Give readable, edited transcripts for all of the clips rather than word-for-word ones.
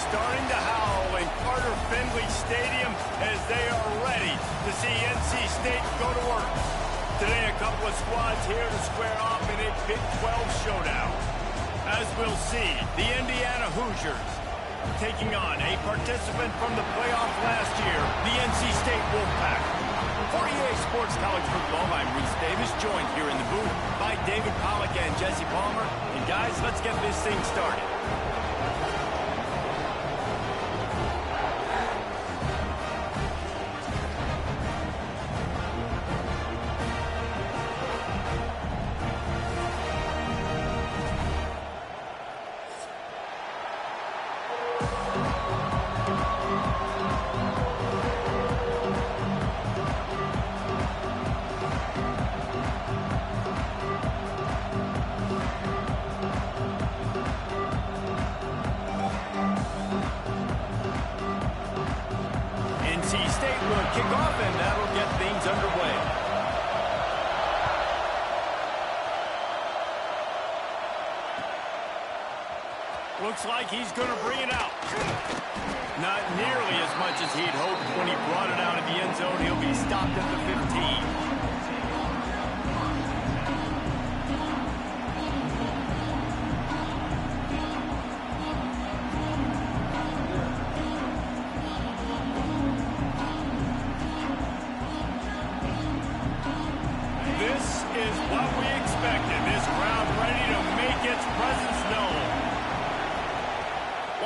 starting to howl in Carter Finley Stadium as they are ready to see NC State go to work. Today, a couple of squads here to square off in a Big 12 showdown. As we'll see, the Indiana Hoosiers taking on a participant from the playoff last year, the NC State Wolfpack. For EA Sports College Football, I'm Reese Davis, joined here in the booth by David Pollack and Jesse Palmer. And guys, let's get this thing started. Kick off, and that'll get things underway. Looks like he's going to bring it out. Not nearly as much as he'd hoped when he brought it out of the end zone. He'll be stopped at the 15.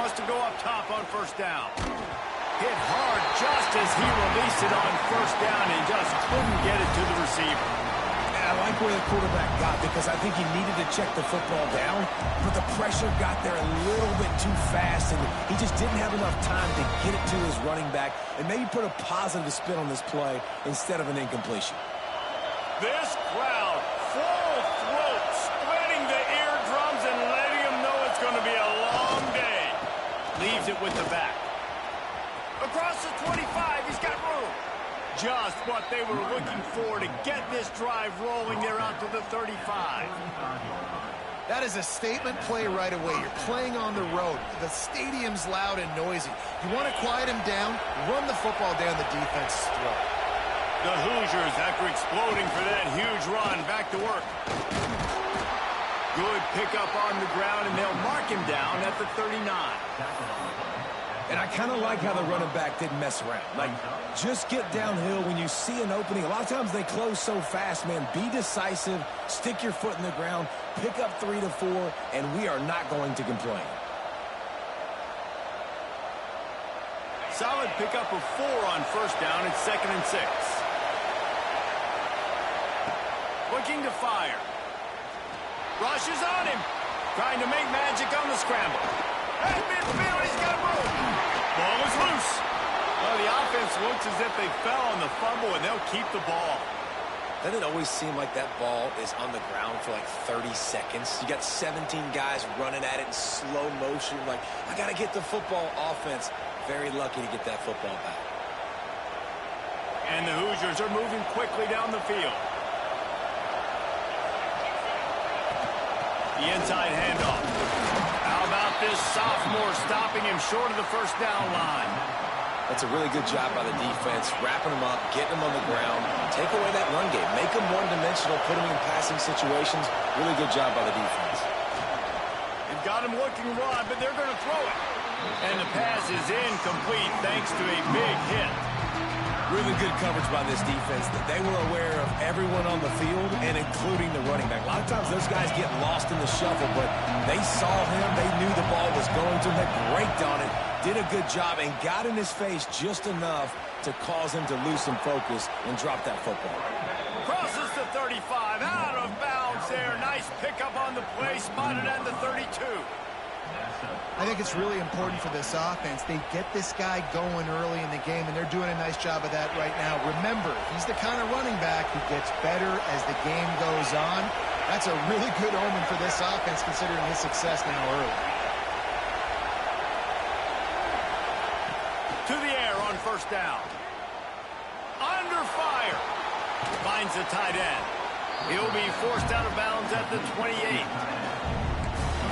To go up top on first down. Hit hard just as he released it on first down and just couldn't get it to the receiver. I like where the quarterback got because I think he needed to check the football down, but the pressure got there a little bit too fast, and he just didn't have enough time to get it to his running back and maybe put a positive spin on this play instead of an incompletion. This crowd, full throat, splitting the eardrums and letting him know it's going to be a long day. Leaves it with the back. Across the 25, he's got room. Just what they were looking for to get this drive rolling there out to the 35. That is a statement play right away. You're playing on the road. The stadium's loud and noisy. You want to quiet him down, run the football down the defense's throat. The Hoosiers, after exploding for that huge run, back to work. Good pickup on the ground, and they'll mark him down at the 39. And I kind of like how the running back didn't mess around. Like, just get downhill when you see an opening. A lot of times they close so fast, man. Be decisive, stick your foot in the ground, pick up 3 to 4, and we are not going to complain. Solid pickup of 4 on first down and 2nd and 6. Looking to fire. Rushes on him. Trying to make magic on the scramble. At midfield, he's got room. Ball is loose. Well, the offense looks as if they fell on the fumble, and they'll keep the ball. Doesn't it always seem like that ball is on the ground for like 30 seconds? You got 17 guys running at it in slow motion. Like, I got to get the football. Offense, very lucky to get that football back. And the Hoosiers are moving quickly down the field. The inside handoff. How about this sophomore stopping him short of the first down line? That's a really good job by the defense, wrapping him up, getting him on the ground, take away that run game, make him one-dimensional, put him in passing situations. Really good job by the defense. They've got him looking raw, but they're going to throw it. And the pass is incomplete thanks to a big hit. Really good coverage by this defense. That they were aware of everyone on the field and including the running back. A lot of times those guys get lost in the shuffle, but they saw him. They knew the ball was going to him. They braked on it, did a good job, and got in his face just enough to cause him to lose some focus and drop that football. Crosses the 35, out of bounds there. Nice pickup on the play, spotted at the 32. I think it's really important for this offense. They get this guy going early in the game, and they're doing a nice job of that right now. Remember, he's the kind of running back who gets better as the game goes on. That's a really good omen for this offense, considering his success now early. To the air on first down. Under fire. Finds the tight end. He'll be forced out of bounds at the 28.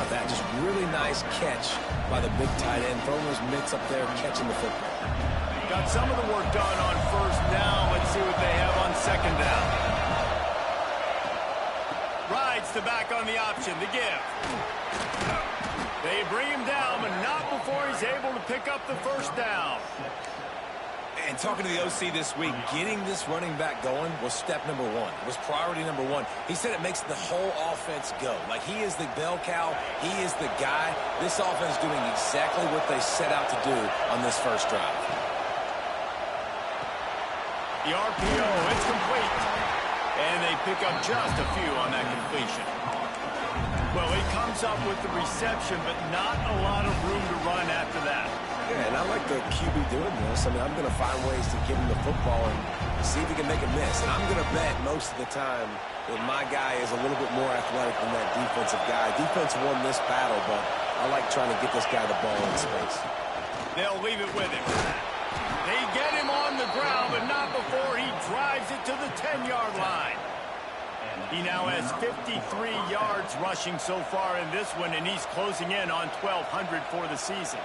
of that. Just really nice catch by the big tight end. Throwing those mitts up there, catching the football. Got some of the work done on first down. Let's see what they have on second down. Rides the back on the option, the give. They bring him down, but not before he's able to pick up the first down. And talking to the OC this week, getting this running back going was step number one. It was priority number one. He said it makes the whole offense go. Like, he is the bell cow. He is the guy. This offense is doing exactly what they set out to do on this first drive. The RPO, it's complete. And they pick up just a few on that completion. Well, he comes up with the reception, but not a lot of room to run after that. Yeah, and I like the QB doing this. I mean, I'm going to find ways to give him the football and see if he can make a miss. And I'm going to bet most of the time that my guy is a little bit more athletic than that defensive guy. Defense won this battle, but I like trying to get this guy the ball in space. They'll leave it with him. They get him on the ground, but not before he drives it to the 10-yard line. He now has 53 yards rushing so far in this one, and he's closing in on 1,200 for the season.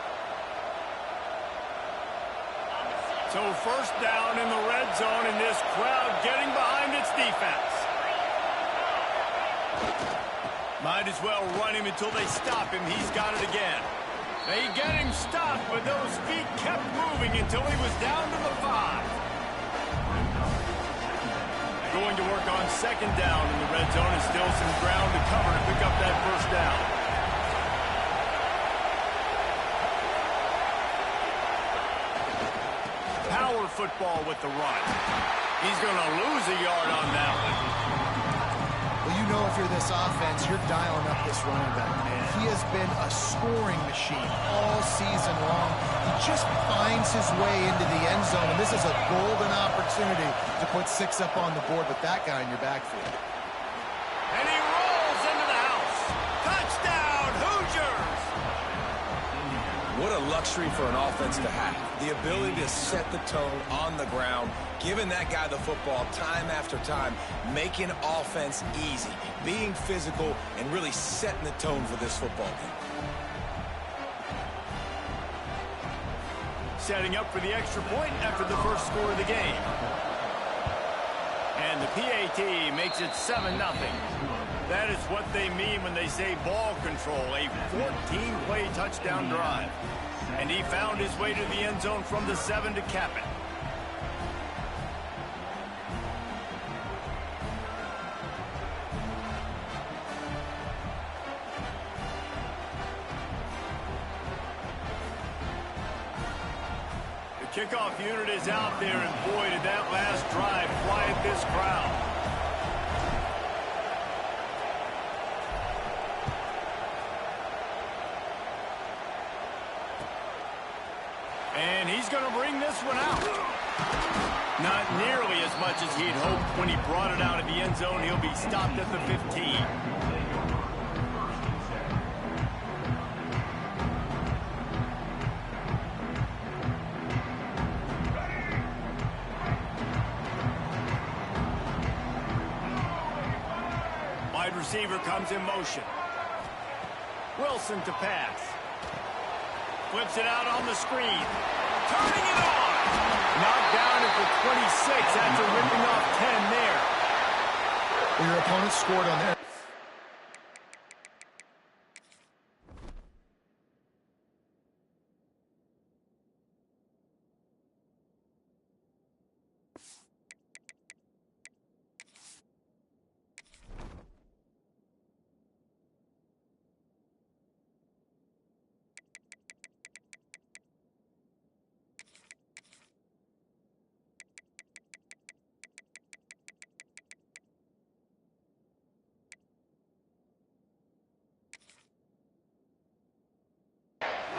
So first down in the red zone, and this crowd getting behind its defense. Might as well run him until they stop him. He's got it again. They get him stopped, but those feet kept moving until he was down to the 5. Going to work on second down in the red zone, and still some ground to cover to pick up that first down. Power football with the run. He's going to lose a yard on that one. Well, you know if you're this offense, you're dialing up this running back, man. He has been a scoring machine all season long. He just finds his way into the end zone, and this is a golden opportunity to put 6 up on the board with that guy in your backfield. And he rolls into the house. Touchdown, Hoosiers! What a luxury for an offense to have. The ability to set the tone on the ground, giving that guy the football time after time, making offense easy, being physical, and really setting the tone for this football game. Setting up for the extra point after the first score of the game. And the PAT makes it 7-0. That is what they mean when they say ball control, a 14-play touchdown drive. And he found his way to the end zone from the 7 to cap it. The kickoff unit is out there, and boy, did that last drive quiet this crowd. And he's going to bring this one out. Not nearly as much as he'd hoped when he brought it out of the end zone. He'll be stopped at the 15. Wide receiver comes in motion. Wilson to pass. Flips it out on the screen. Turning it on. Knocked down at the 26 after ripping off 10 there. Well, your opponent scored on there.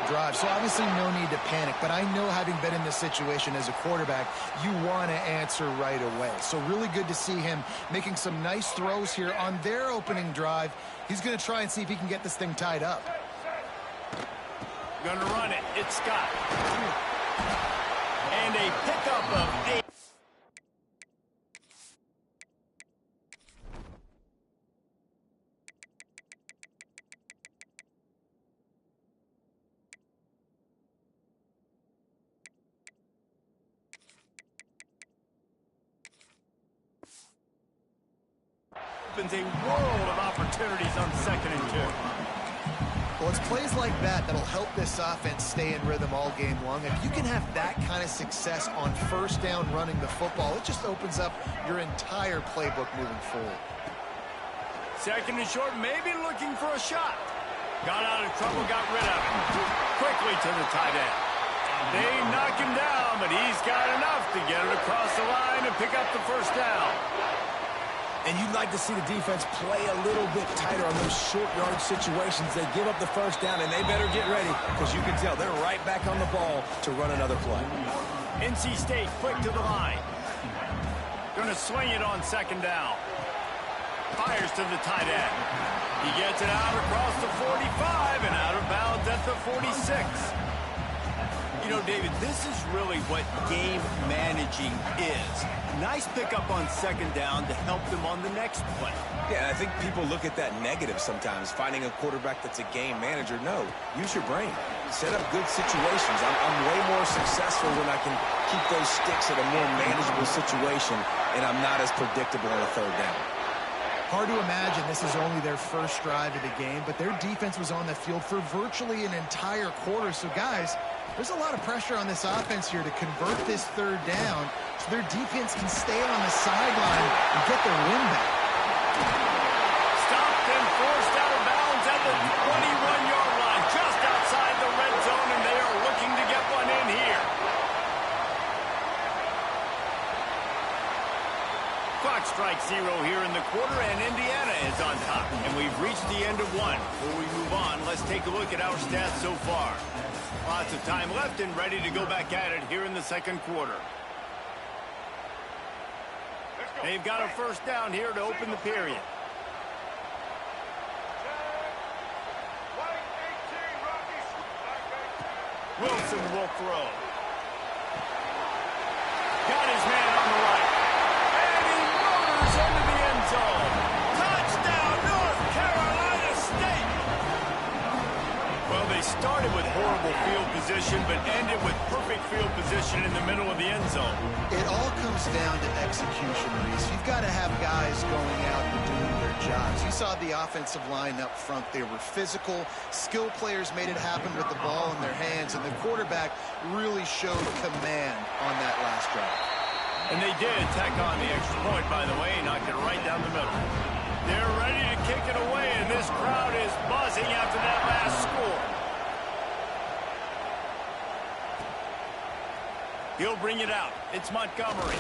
Drive. So obviously no need to panic, but I know, having been in this situation as a quarterback, you want to answer right away. So really good to see him making some nice throws here on their opening drive. He's going to try and see if he can get this thing tied up. Going to run it. It's Scott. And a pickup of 8. opens a world of opportunities on 2nd and 2. Well, it's plays like that that'll help this offense stay in rhythm all game long. If you can have that kind of success on 1st down running the football, it just opens up your entire playbook moving forward. 2nd and short, maybe looking for a shot. Got out of trouble, got rid of it. Quickly to the tight end. They knock him down, but he's got enough to get it across the line and pick up the 1st down. And you'd like to see the defense play a little bit tighter on those short yard situations. They give up the 1st down, and they better get ready because you can tell they're right back on the ball to run another play. NC State quick to the line. Going to swing it on 2nd down. Fires to the tight end. He gets it out across the 45 and out of bounds at the 46. You know, David, this is really what game managing is. Nice pickup on 2nd down to help them on the next play. Yeah, and I think people look at that negative sometimes, finding a quarterback that's a game manager. No, use your brain. Set up good situations. I'm way more successful when I can keep those sticks at a more manageable situation, and I'm not as predictable on a 3rd down. Hard to imagine this is only their 1st drive of the game, but their defense was on the field for virtually an entire quarter. So, guys, there's a lot of pressure on this offense here to convert this 3rd down so their defense can stay on the sideline and get their win back. Stopped and forced out of bounds at the 21-yard line, just outside the red zone, and they are looking to get one in here. Clock strikes 0 here in the quarter, and Indiana is on top. And we've reached the end of 1. Before we move on, let's take a look at our stats so far. Lots of time left and ready to go back at it here in the 2nd quarter. They've got a 1st down here to open the period. Wilson will throw. Got his man on the right. And he motors into the end zone. Touchdown, North Carolina State! Well, they started with horrible field position, but ended with perfect field position in the middle of the end zone. It all comes down to execution, Reese. You've got to have guys going out and doing their jobs. You saw the offensive line up front. They were physical. Skill players made it happen with the ball in their hands, and the quarterback really showed command on that last drive. And they did tack on the extra point, by the way, knocked it right down the middle. They're ready to kick it away, and this crowd is buzzing after that last score. He'll bring it out. It's Montgomery.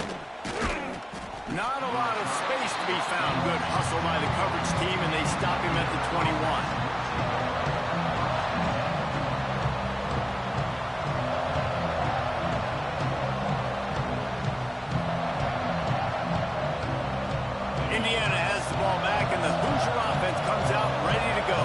Not a lot of space to be found. Good hustle by the coverage team, and they stop him at the 21. Indiana has the ball back, and the Hoosier offense comes out ready to go.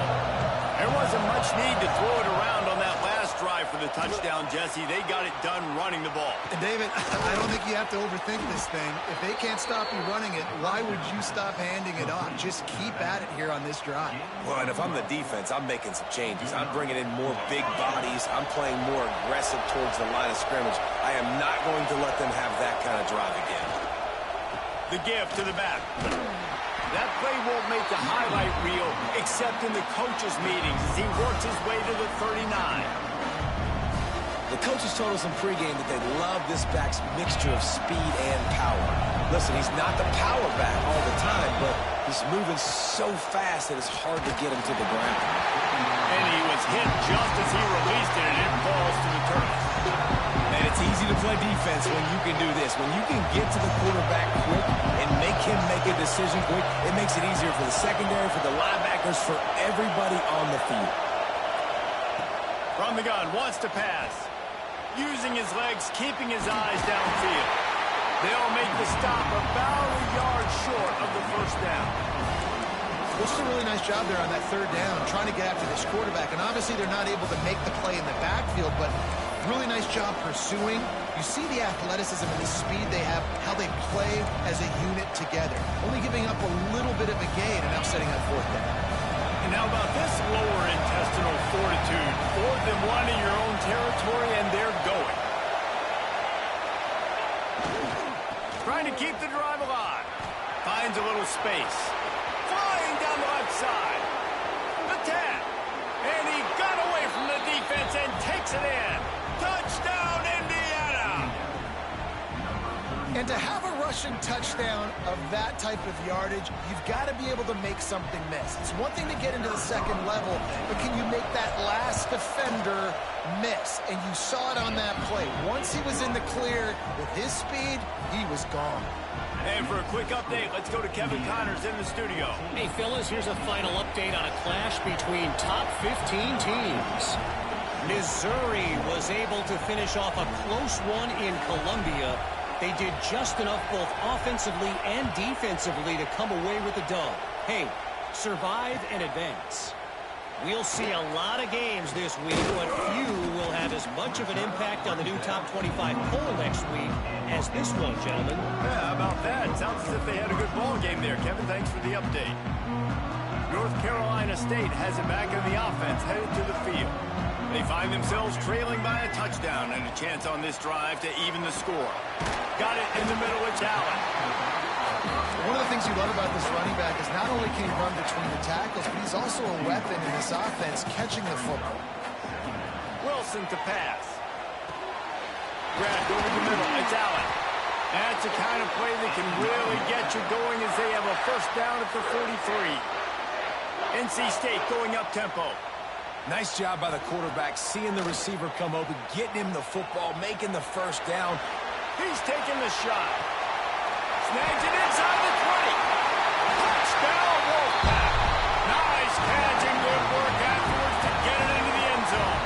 There wasn't much need to throw it around on that last drive for the touchdown, Jesse. They got it done running the ball. And David, I don't think you have to overthink this thing. If they can't stop you running it, why would you stop handing it off? Just keep at it here on this drive. Well, and if I'm the defense, I'm making some changes. I'm bringing in more big bodies. I'm playing more aggressive towards the line of scrimmage. I am not going to let them have that kind of drive again. The give to the back. That play won't make the highlight reel, except in the coaches' meetings as he works his way to the 39. The coaches told us in pregame that they love this back's mixture of speed and power. Listen, he's not the power back all the time, but he's moving so fast that it's hard to get him to the ground. And he was hit just as he released it, and it falls to the turf. And it's easy to play defense when you can do this. When you can get to the quarterback quick and make him make a decision quick, it makes it easier for the secondary, for the linebackers, for everybody on the field. From the gun, wants to pass. Using his legs, keeping his eyes downfield. They'll make the stop about a yard short of the 1st down. This is a really nice job there on that 3rd down, trying to get after this quarterback. And obviously they're not able to make the play in the backfield, but really nice job pursuing. You see the athleticism and the speed they have, how they play as a unit together. Only giving up a little bit of a gain and now setting up 4th down. And how about this lower intestinal fortitude? 4th and 1 in your own territory, and they're going. Trying to keep the drive alive. Finds a little space. side. The 10. And he got away from the defense and takes it in. Touchdown, Indiana! And to have a rushing touchdown of that type of yardage, you've got to be able to make something miss. It's one thing to get into the second level, but can you make that last defender miss? And you saw it on that play. Once he was in the clear with his speed, he was gone. And for a quick update, let's go to Kevin Connors in the studio. Hey, fellas, here's a final update on a clash between top 15 teams. Missouri was able to finish off a close one in Columbia. They did just enough both offensively and defensively to come away with the dub. Hey, survive and advance. We'll see a lot of games this week, but few will have as much of an impact on the new top 25 poll next week as this one, gentlemen. Yeah, how about that? Sounds as if they had a good ball game there, Kevin. Thanks for the update. North Carolina State has it back in the offense, headed to the field. They find themselves trailing by a touchdown and a chance on this drive to even the score. Got it in the middle, it's Allen. One of the things you love about this running back is not only can he run between the tackles, but he's also a weapon in this offense catching the football. Wilson to pass. Grabbed over the middle, it's Allen. That's the kind of play that can really get you going as they have a first down at the 43. NC State going up tempo. Nice job by the quarterback, seeing the receiver come open, getting him the football, making the first down. He's taking the shot. Snags it inside the 20. Touchdown, Wolfpack. Nice catch and good work afterwards to get it into the end zone.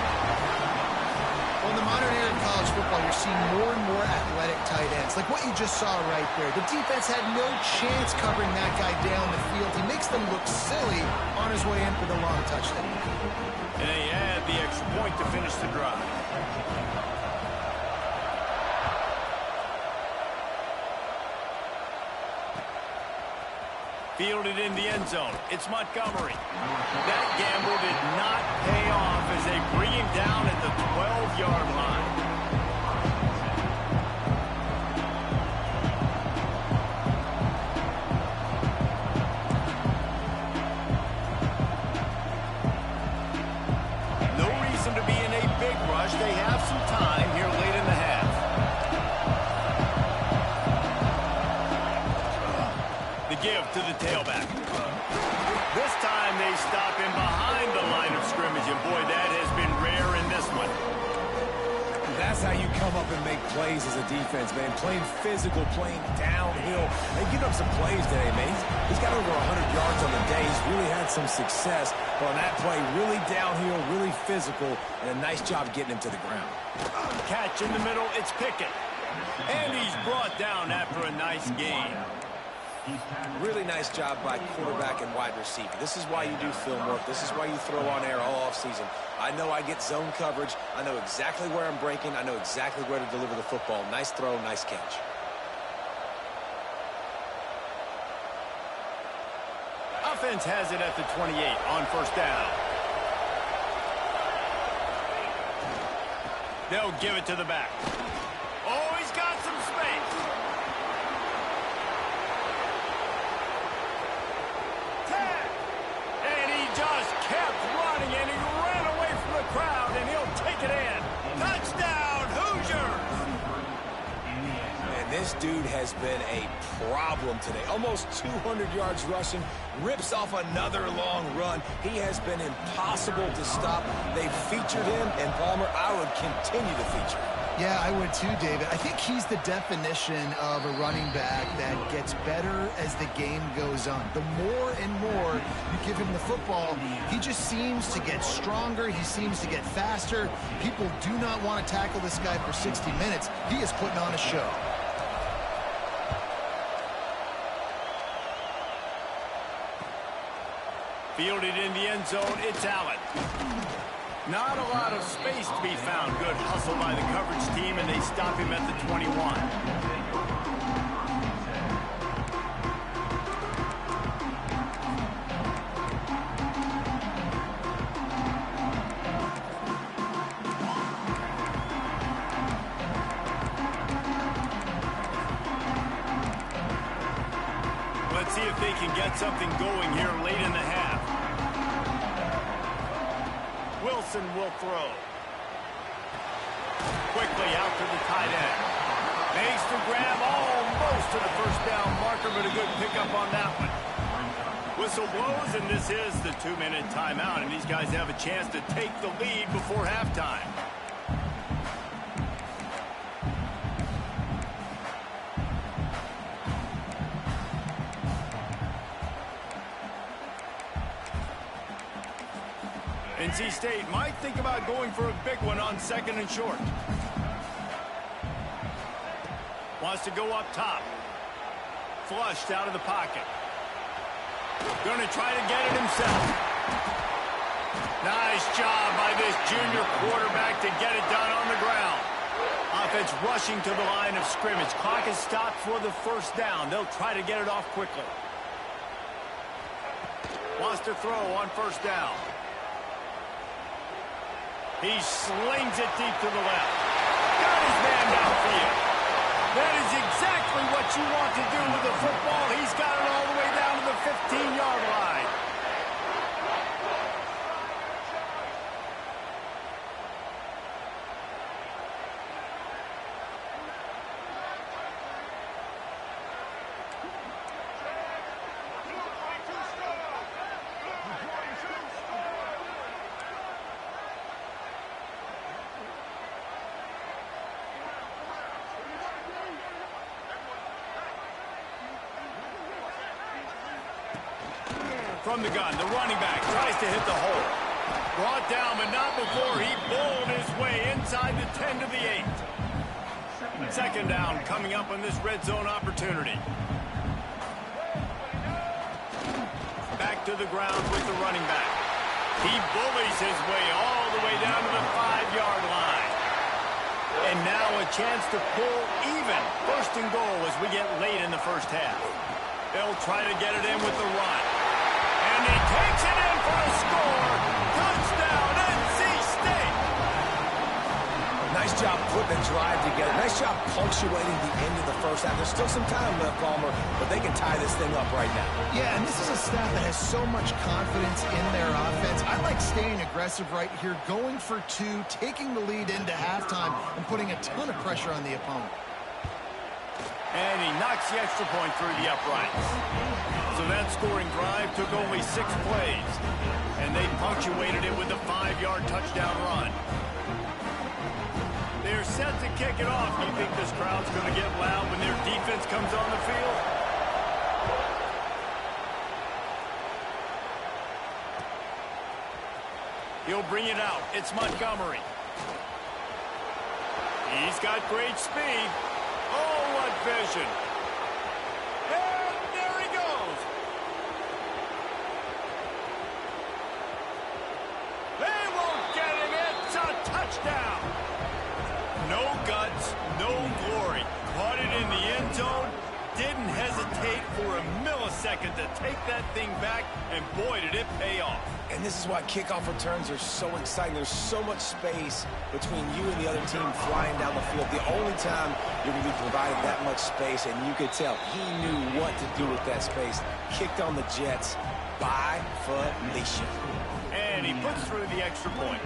Well, in the modern era of college football, you're seeing more and more athletic tight ends, like what you just saw right there. The defense had no chance covering that guy down the field. He makes them look silly on his way in for the long touchdown. And they add the extra point to finish the drive. Fielded in the end zone. It's Montgomery. That gamble did not pay off as they bring him down at the 12-yard line. No reason to be in a big rush. They have some time here late in the half. The give to the tailback. This time they stop him behind the line of scrimmage, and boy, that has been rare in this one. That's how you come up and make plays as a defense, man. Playing physical, playing downhill. And giving up some plays today, man. He's got over 100 yards on the day. He's really had some success. But on that play, really downhill, really physical, and a nice job getting him to the ground. Catch in the middle, it's Pickett. And he's brought down after a nice gain. Really nice job by quarterback and wide receiver. This is why you do film work. This is why you throw on air all offseason. I know I get zone coverage. I know exactly where I'm breaking. I know exactly where to deliver the football. Nice throw, nice catch. Offense has it at the 28 on first down. They'll give it to the back. Oh, he's got some space. And he just kept running, and he ran away from the crowd, and he'll take it in. Touchdown, Hoosiers! And this dude has been a problem today. Almost 200 yards rushing, rips off another long run. He has been impossible to stop. They've featured him, and Palmer, I would continue to feature him. Yeah, I would too, David. I think he's the definition of a running back that gets better as the game goes on. The more and more you give him the football, he just seems to get stronger. He seems to get faster. People do not want to tackle this guy for 60 minutes. He is putting on a show. Fielded in the end zone, it's Allen. Not a lot of space to be found. Good hustle by the coverage team, and they stop him at the 21. Let's see if they can get something going here late in the half. Wilson will throw. Quickly out to the tight end. Makes the grab almost to the first down marker, but a good pickup on that one. Whistle blows, and this is the 2-minute timeout, and these guys have a chance to take the lead before halftime. NC State might think about going for a big one on 2nd and short. Wants to go up top. Flushed out of the pocket. Going to try to get it himself. Nice job by this junior quarterback to get it done on the ground. Offense rushing to the line of scrimmage. Clock is stopped for the first down. They'll try to get it off quickly. Wants to throw on first down. He slings it deep to the left. Got his man downfield. That is exactly what you want to do with the football. He's got it all the way down to the 15-yard line. From the gun, the running back tries to hit the hole. Brought down, but not before he bowled his way inside the 10 to the 8. 2nd down coming up on this red zone opportunity. Back to the ground with the running back. He bullies his way all the way down to the 5-yard line. And now a chance to pull even 1st and goal as we get late in the first half. They'll try to get it in with the run. And he takes it in for a score. Touchdown, NC State. Nice job putting the drive together. Nice job punctuating the end of the first half. There's still some time left, Palmer, but they can tie this thing up right now. Yeah, and this is a staff that has so much confidence in their offense. I like staying aggressive right here, going for 2, taking the lead into halftime, and putting a ton of pressure on the opponent. And he knocks the extra point through the uprights. So that scoring drive took only 6 plays. And they punctuated it with a 5-yard touchdown run. They're set to kick it off. Do you think this crowd's going to get loud when their defense comes on the field? He'll bring it out. It's Montgomery. He's got great speed. Oh, what vision. And there he goes. They won't get him. It's a touchdown. No guts, no glory. Caught it in the end zone. Didn't hesitate for a millisecond to take that thing back, and boy, did it pay off. And this is why kickoff returns are so exciting. There's so much space between you and the other team flying down the field. The only time you're going to be provided that much space, and you could tell he knew what to do with that space. Kicked on the Jets by Felicia. And he puts through the extra point.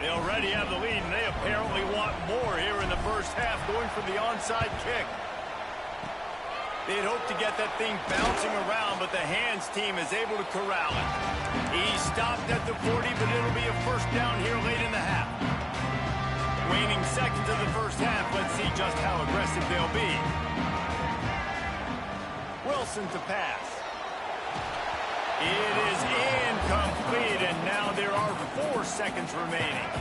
They already have the lead, and they apparently want more here in the first half, going for the onside kick. They'd hoped to get that thing bouncing around, but the hands team is able to corral it. He stopped at the 40, but it'll be a first down here late in the half. Waning seconds of the first half. Let's see just how aggressive they'll be. Wilson to pass. It is incomplete, and now there are 4 seconds remaining.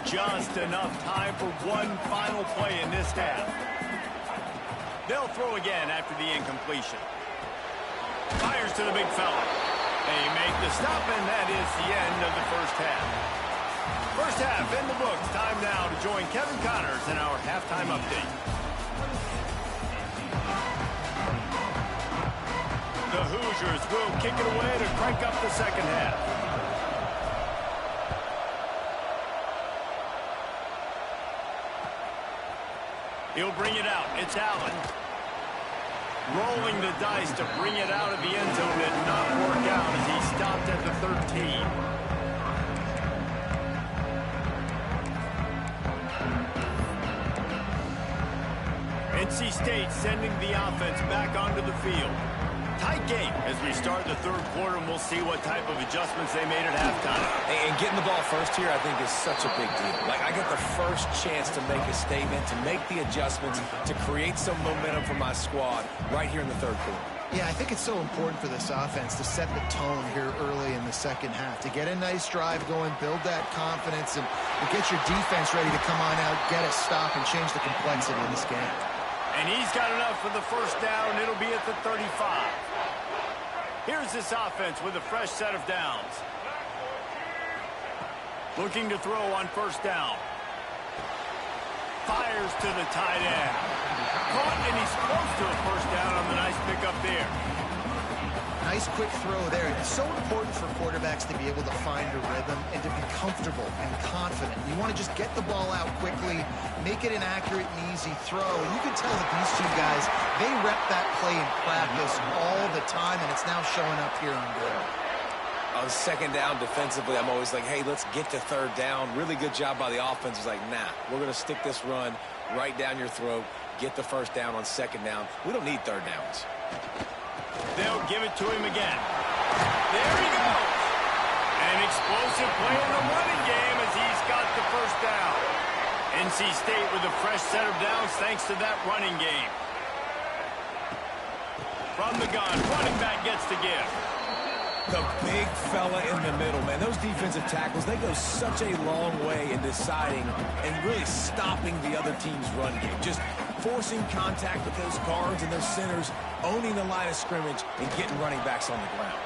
Just enough time for one final play in this half. They'll throw again after the incompletion. Fires to the big fella. They make the stop, and that is the end of the first half. First half in the books. Time now to join Kevin Connors in our halftime update. The Hoosiers will kick it away to crank up the second half. He'll bring it out. It's Allen. Rolling the dice to bring it out of the end zone did not work out as he stopped at the 13. NC State sending the offense back onto the field. Tight game as we start the third quarter, and we'll see what type of adjustments they made at halftime. And getting the ball first here, I think, is such a big deal. Like, I get the first chance to make a statement, to make the adjustments, to create some momentum for my squad right here in the third quarter. Yeah, I think it's so important for this offense to set the tone here early in the second half, to get a nice drive going, build that confidence, and get your defense ready to come on out, get a stop, and change the complexity of this game. And he's got enough for the first down. It'll be at the 35. Here's this offense with a fresh set of downs. Looking to throw on first down. Fires to the tight end. Caught, and he's close to a first down on the nice pickup there. Nice quick throw there. It's so important for quarterbacks to be able to find a rhythm and to be comfortable and confident. You want to just get the ball out quickly, make it an accurate and easy throw. And you can tell that these two guys, they rep that play in practice all the time, and it's now showing up here on good. On second down defensively, I'm always like, hey, let's get to third down. Really good job by the offense. It's like, nah, we're going to stick this run right down your throat, get the first down on second down. We don't need third downs. They'll give it to him again. There he goes. An explosive play in the running game as he's got the first down. NC State with a fresh set of downs thanks to that running game. From the gun, running back gets to give. The big fella in the middle, man. Those defensive tackles, they go such a long way in deciding and really stopping the other team's run game. Just forcing contact with those guards and those centers, owning the line of scrimmage, and getting running backs on the ground.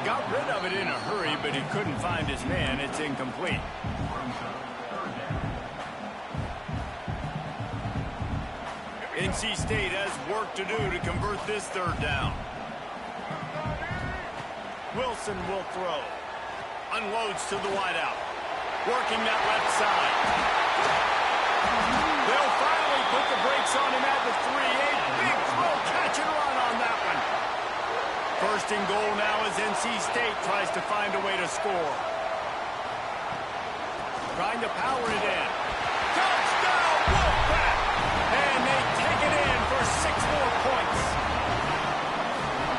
Got rid of it in a hurry, but he couldn't find his man. It's incomplete. NC State has work to do to convert this third down. Wilson will throw. Unloads to the wideout. Working that left side. They'll finally put the brakes on him at the 3. A big throw, catch and run on that one. First and goal now as NC State tries to find a way to score. Trying to power it in. Touchdown, Wolfpack! And they take it in for 6 more points.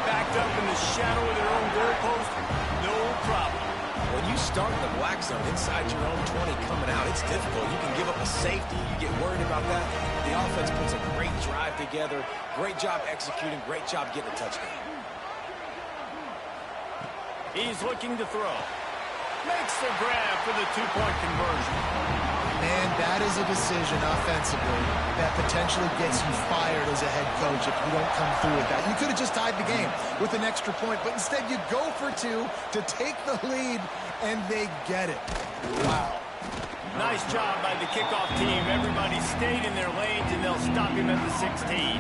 Backed up in the shadow of their own goalpost, no problem. When you start in the black zone inside your own 20 coming out, it's difficult. You can give up a safety. You get worried about that. The offense puts a great drive together. Great job executing. Great job getting a touchdown. He's looking to throw. Makes the grab for the 2-point conversion. Man, that is a decision offensively that potentially gets you fired as a head coach if you don't come through with that. You could have just tied the game with an extra point, but instead you go for 2 to take the lead, and they get it. Wow. Nice job by the kickoff team. Everybody stayed in their lanes, and they'll stop him at the 16.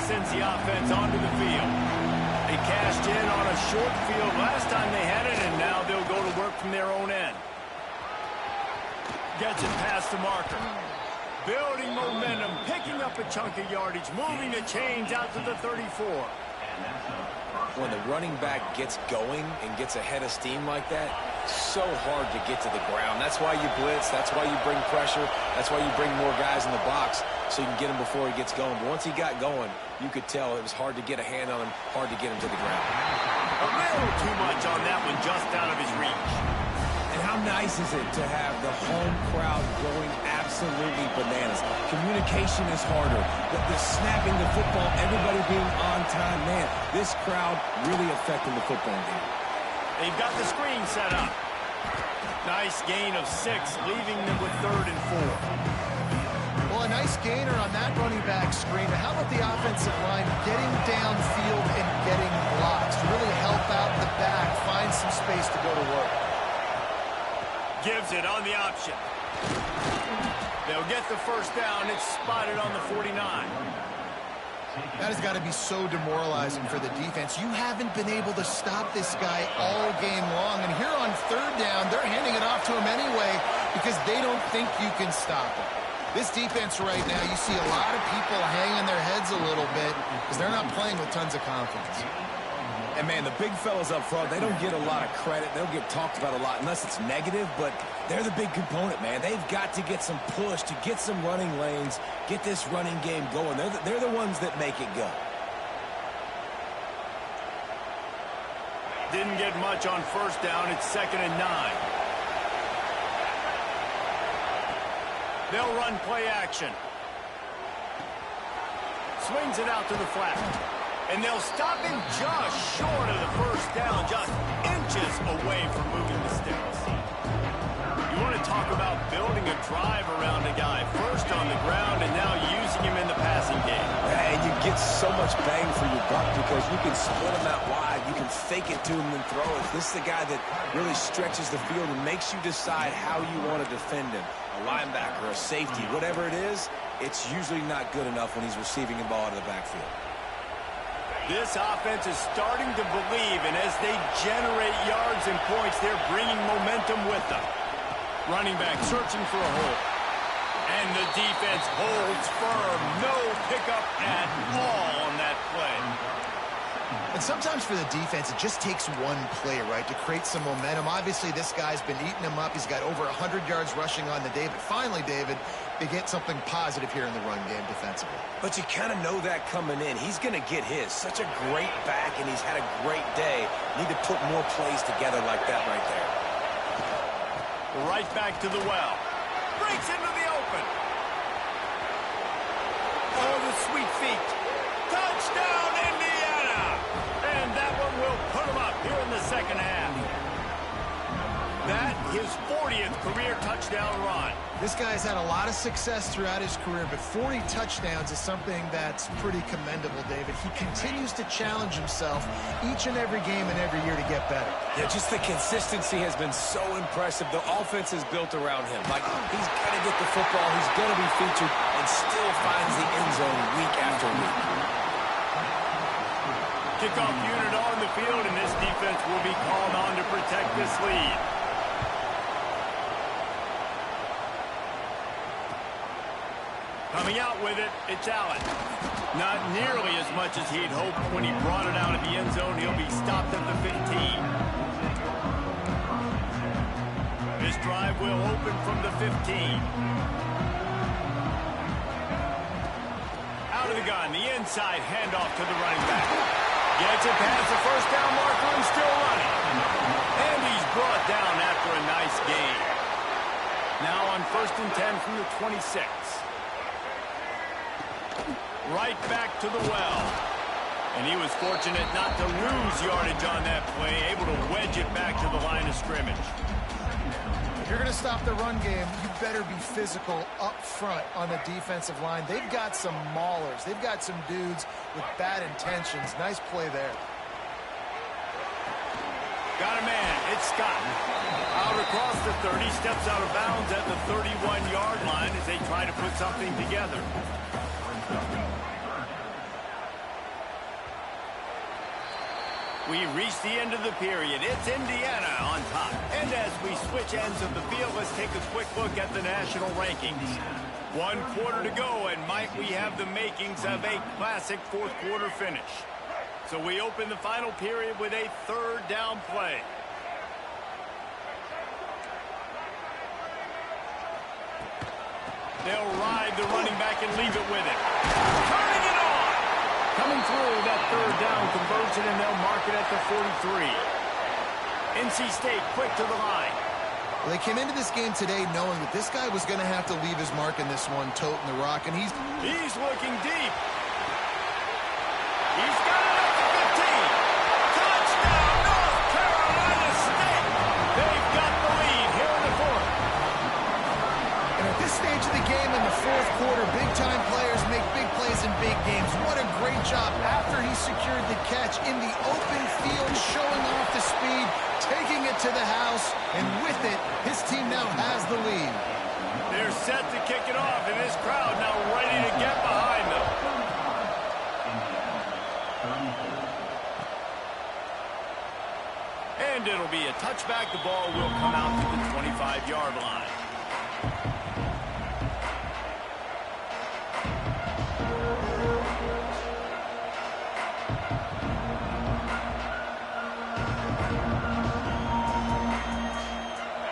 Sends the offense onto the field. They cashed in on a short field last time they had it, and now they'll go to work from their own end. Gets it past the marker. Building momentum, picking up a chunk of yardage, moving the chains out to the 34. When the running back gets going and gets ahead of steam like that, so hard to get to the ground. That's why you blitz. That's why you bring pressure. That's why you bring more guys in the box so you can get him before he gets going. But once he got going, you could tell it was hard to get a hand on him, hard to get him to the ground. A little too much on that one, just out of his reach. And how nice is it to have the home crowd going absolutely bananas? Communication is harder. The snapping the football, everybody being on time. Man, this crowd really affecting the football game. They've got the screen set up. Nice gain of 6, leaving them with 3rd and 4. Well, a nice gainer on that running back screen. How about the offensive line getting downfield and getting blocks to really help out the back, find some space to go to work? Gives it on the option. They'll get the first down. It's spotted on the 49. That has got to be so demoralizing for the defense. You haven't been able to stop this guy all game long. And here on 3rd down, they're handing to him anyway because they don't think you can stop him. This defense right now, you see a lot of people hanging their heads a little bit because they're not playing with tons of confidence. And, man, the big fellas up front, they don't get a lot of credit. They don't get talked about a lot unless it's negative, but they're the big component, man. They've got to get some push, to get some running lanes, get this running game going. They're the ones that make it go. Didn't get much on first down. It's 2nd and 9. They'll run play action. Swings it out to the flat. And they'll stop him just short of the first down, just inches away from moving the sticks. You want to talk about building a drive around a guy. First on the ground and now using him in the passing game. And you get so much bang for your buck because you can split him out wide. You can fake it to him and throw it. This is the guy that really stretches the field and makes you decide how you want to defend him. A linebacker, a safety, whatever it is, it's usually not good enough when he's receiving the ball out of the backfield. This offense is starting to believe, and as they generate yards and points, they're bringing momentum with them. Running back searching for a hole. And the defense holds firm. No pickup at all on that play. And sometimes for the defense, it just takes one play, right, to create some momentum. Obviously, this guy's been eating him up. He's got over 100 yards rushing on the day. But finally, David, they get something positive here in the run game defensively. But you kind of know that coming in. He's going to get his. Such a great back, and he's had a great day. Need to put more plays together like that right there. Right back to the well. Breaks into the open. Oh, the sweet feet. Touchdown, Indiana! And that one will put him up here in the second half. That his 40th career touchdown run. This guy's had a lot of success throughout his career, but 40 touchdowns is something that's pretty commendable, David. He continues to challenge himself each and every game and every year to get better. Yeah, just the consistency has been so impressive. The offense is built around him. Like, he's going to get the football, he's going to be featured, and still finds the end zone week after week. Kickoff unit on the field, and this defense will be called on to protect this lead. Coming out with it, it's Allen. Not nearly as much as he'd hoped when he brought it out of the end zone. He'll be stopped at the 15. This drive will open from the 15. Out of the gun, the inside handoff to the running back. Gets it past the first down marker and still running. And he's brought down after a nice gain. Now on 1st and 10 from the 26. Right back to the well. And he was fortunate not to lose yardage on that play, able to wedge it back to the line of scrimmage. If you're going to stop the run game, you better be physical up front on the defensive line. They've got some maulers. They've got some dudes with bad intentions. Nice play there. Got a man. It's Scott. Out across the 30, steps out of bounds at the 31-yard line as they try to put something together. We reached the end of the period. It's Indiana on top. And as we switch ends of the field, let's take a quick look at the national rankings. 1 quarter to go, and might we have the makings of a classic fourth quarter finish. So we open the final period with a 3rd down play. They'll ride the running back and leave it with him. Turning it on! Coming through that 3rd down conversion, and they'll mark it at the 43. NC State quick to the line. Well, they came into this game today knowing that this guy was going to have to leave his mark in this one, toting the rock, and he's looking deep. He's got it at the 15. Touchdown, North Carolina State. They've got the lead here in the 4th. And at this stage of the game in the 4th quarter, big-time players make big plays in big games. What a great job after he secured the catch in the open field, showing off the speed, taking it to the house, and with it, his team now has the lead. They're set to kick it off, and this crowd now ready to get behind them. And it'll be a touchback. The ball will come out to the 25-yard line.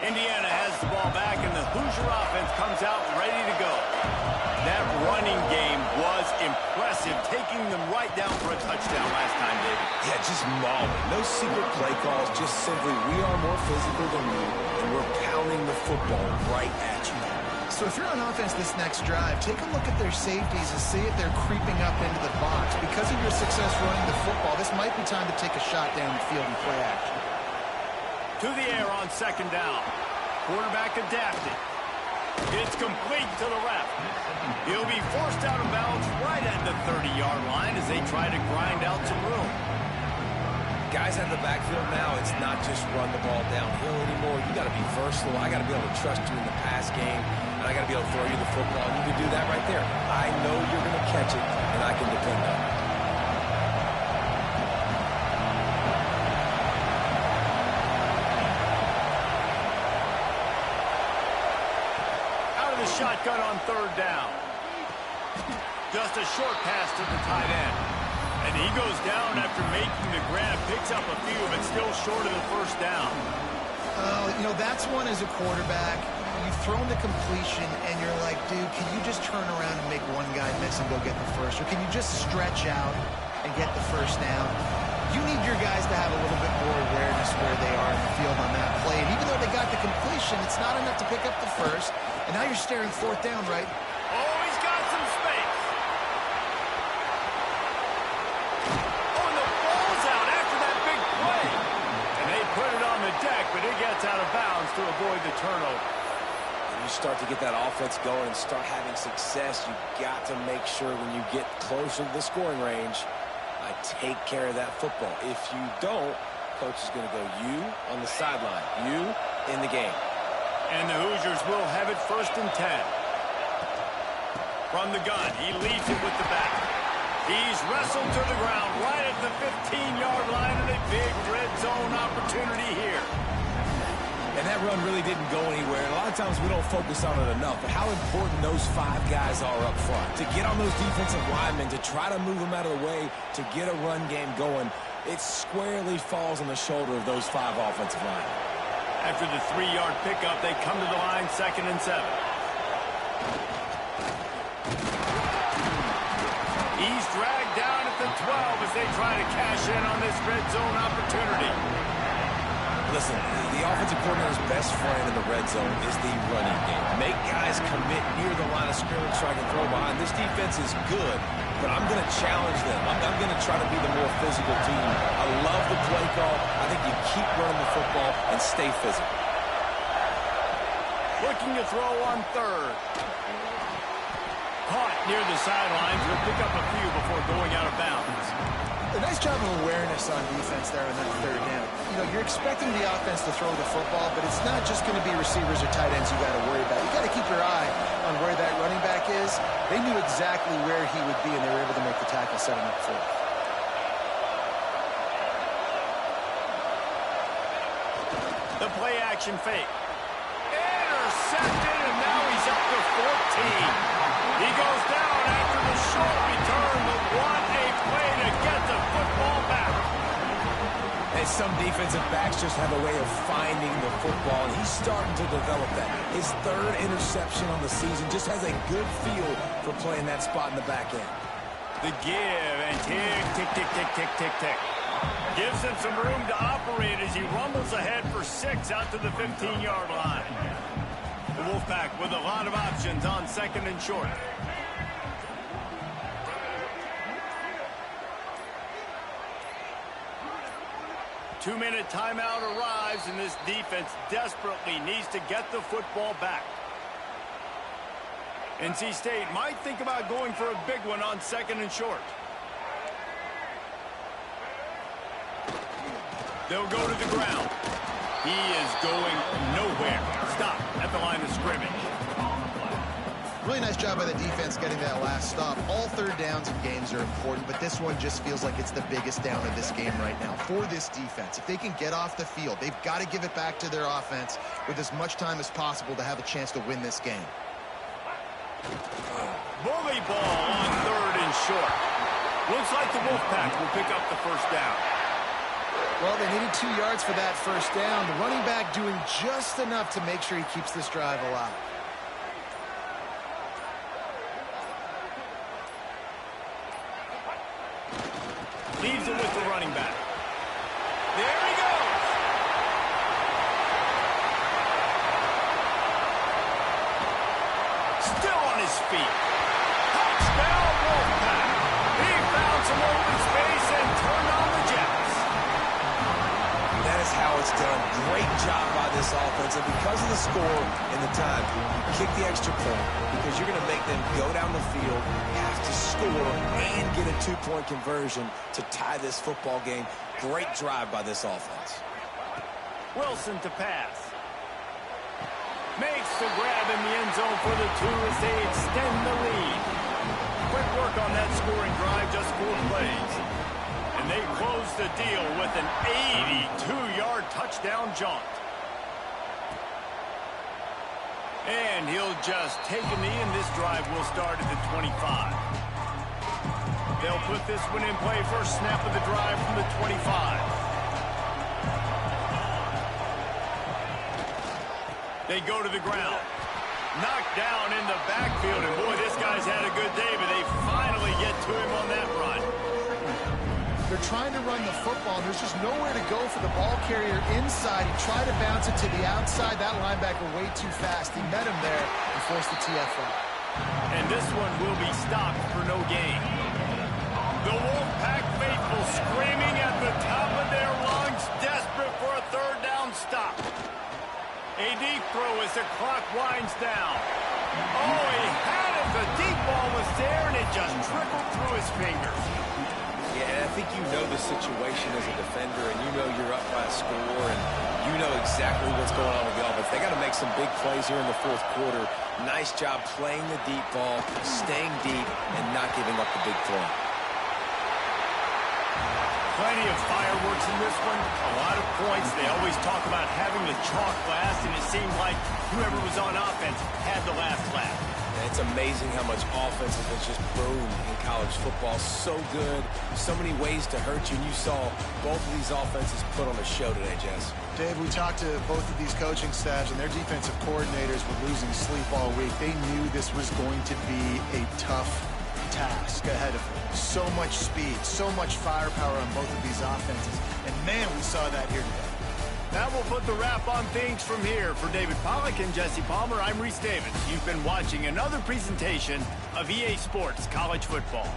Indiana has the ball back, and the Hoosier offense comes out ready to go. That running game was impressive, taking them right down for a touchdown last time, David. Yeah, just mauling. No secret play calls, just simply we are more physical than you, and we're pounding the football right at you. So if you're on offense this next drive, take a look at their safeties and see if they're creeping up into the box. Because of your success running the football, this might be time to take a shot down the field and play action. To the air on second down. Quarterback adapted. It's complete to the left. He'll be forced out of bounds right at the 30-yard line as they try to grind out some room. Guys at the backfield now, it's not just run the ball downhill anymore. You got to be versatile. I got to be able to trust you in the pass game, and I got to be able to throw you the football. And you can do that right there. I know you're going to catch it, and I can depend on it. Shotgun on third down. Just a short pass to the tight end. And he goes down after making the grab, picks up a few, but still short of the first down. You know, that's one as a quarterback. You've thrown the completion, and you're like, dude, can you just turn around and make one guy miss and go get the first? Or can you just stretch out and get the first down? You need your guys to have a little bit more awareness where they are in the field on that play. And even though they got the completion, it's not enough to pick up the first. And now you're staring fourth down, right? Oh, he's got some space. Oh, and the ball's out after that big play. And they put it on the deck, but it gets out of bounds to avoid the turnover. When you start to get that offense going and start having success, you got to make sure when you get closer to the scoring range, I take care of that football. If you don't, coach is going to go you on the sideline, you in the game. And the Hoosiers will have it 1st and 10. From the gun, he leads it with the back. He's wrestled to the ground right at the 15-yard line, and a big red zone opportunity here. And that run really didn't go anywhere. And a lot of times we don't focus on it enough, but how important those 5 guys are up front. To get on those defensive linemen, to try to move them out of the way, to get a run game going, it squarely falls on the shoulder of those 5 offensive linemen. After the 3-yard pickup, they come to the line 2nd and 7. He's dragged down at the 12 as they try to cash in on this red zone opportunity. Listen, the offensive coordinator's best friend in the red zone is the running game. Make guys commit near the line of scrimmage so I can throw behind. This defense is good, but I'm going to challenge them. I'm going to try to be the more physical team. I love the play call. I think you keep running the football and stay physical. Looking to throw on 3rd. Caught near the sidelines. Will pick up a few before going out of bounds. A nice job of awareness on defense there on that 3rd down. You know, you're expecting the offense to throw the football, but it's not just going to be receivers or tight ends you got to worry about. You got to keep your eye on where that running back is. They knew exactly where he would be, and they were able to make the tackle, set him up for it. The play action fake. Intercepted, and now he's up to 14. He goes down after the short return, but what a play to get the football back. And some defensive backs just have a way of finding the football, and he's starting to develop that. His 3rd interception on the season just has a good feel for playing that spot in the back end. The give, and tick, tick, tick, tick, tick, tick, tick. Gives him some room to operate as he rumbles ahead for 6 out to the 15-yard line. The Wolfpack with a lot of options on 2nd and short. Two-minute timeout arrives, and this defense desperately needs to get the football back. NC State might think about going for a big one on 2nd and short. They'll go to the ground. He is going nowhere. Stop at the line of scrimmage. Really nice job by the defense getting that last stop. All third downs in games are important, but this one just feels like it's the biggest down of this game right now for this defense. If they can get off the field, they've got to give it back to their offense with as much time as possible to have a chance to win this game. Bully ball on 3rd and short. Looks like the Wolfpack will pick up the first down. Well, they needed 2 yards for that first down. The running back doing just enough to make sure he keeps this drive alive. Leaves it with the running back. There he goes. Still on his feet. Touchdown, Wolfpack. He found some open space and turned on the Jets. That is how it's done. Great job by this offense. And because of the score and the time, you kick the extra point because you're going to make them go down the field, have to score, and get a 2-point conversion to tie this football game. Great drive by this offense. Wilson to pass. Makes the grab in the end zone for the 2 as they extend the lead. Quick work on that scoring drive, just 4 plays. And they close the deal with an 82-yard touchdown jaunt. And he'll just take a knee, and this drive will start at the 25. They'll put this one in play. First snap of the drive from the 25. They go to the ground. Knocked down in the backfield, and boy, this guy's had a good day, but they finally get to him on that run. They're trying to run the football, and there's just nowhere to go for the ball carrier inside. He tried to bounce it to the outside. That linebacker way too fast. He met him there and forced the TFL. And this one will be stopped for no gain. The Wolfpack faithful screaming at the top of their lungs, desperate for a 3rd down stop. A deep throw as the clock winds down. Oh, he had it. The deep ball was there, and it just trickled through his fingers. Yeah, and I think you know the situation as a defender, and you know you're up by a score, and you know exactly what's going on with the offense. They got to make some big plays here in the 4th quarter. Nice job playing the deep ball, staying deep, and not giving up the big play. Plenty of fireworks in this one. A lot of points. They always talk about having the chalk last, and it seemed like whoever was on offense had the last laugh. It's amazing how much offense has just boomed in college football. So good. So many ways to hurt you. And you saw both of these offenses put on a show today, Jess. Dave, we talked to both of these coaching staffs, and their defensive coordinators were losing sleep all week. They knew this was going to be a tough task ahead of them. So much speed, so much firepower on both of these offenses. And, man, we saw that here today. That will put the wrap on things from here. For David Pollack and Jesse Palmer, I'm Reese Davis. You've been watching another presentation of EA Sports College Football.